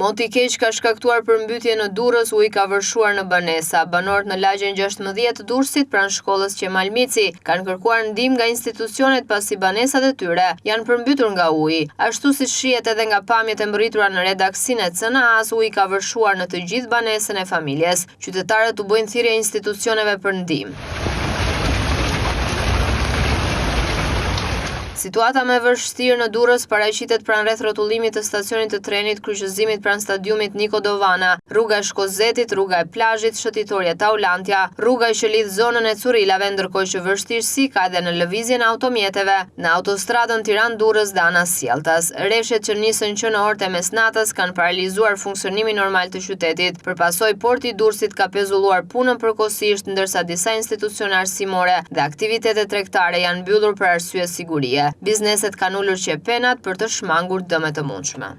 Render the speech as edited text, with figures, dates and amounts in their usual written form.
Moti i keq ka shkaktuar përmbytje në Durrës, uji ka vërshuar në banesa. Banorët në lagjen 16 të Durrësit pranë shkollës Qemal Mici kanë kërkuar ndihmë nga institucionet pasi banesat e tyre janë përmbytur nga uji. Ashtu si shihet edhe nga pamjet e mbërritura në redaksinë e CNA-s, uji ka vërshuar në të gjithë banesën e familjes. Qytetarët u bojnë thirrje institucioneve për ndihmë. Situata më e vështirë në Durrës paraqitet pranë rreth rrotullimit të stacionit të trenit, kryqëzimit pranë stadiumit Niko Dovana, rruga e Shkozetit, rruga e plazhit, shëtitorja Taulantja, rruga që lidh zonën e Currilave, ndërkohë që vështirësi ka edhe në lëvizjen e automjeteve në autostradën Tiranë-Durrës dhe Ana-Sjelltas. Rreshtet që nisën që në orët e mesnatës kanë paralizuar funksionimin normal të qytetit. Përpasoj porti i Durrësit ka pezulluar punën përkohësisht, ndërsa disa institucione arsimore dhe aktivitete tregtare janë mbyllur për arsye sigurie. Bizneset kanë ulur qepenat për të shmangur dëmet të mundshme.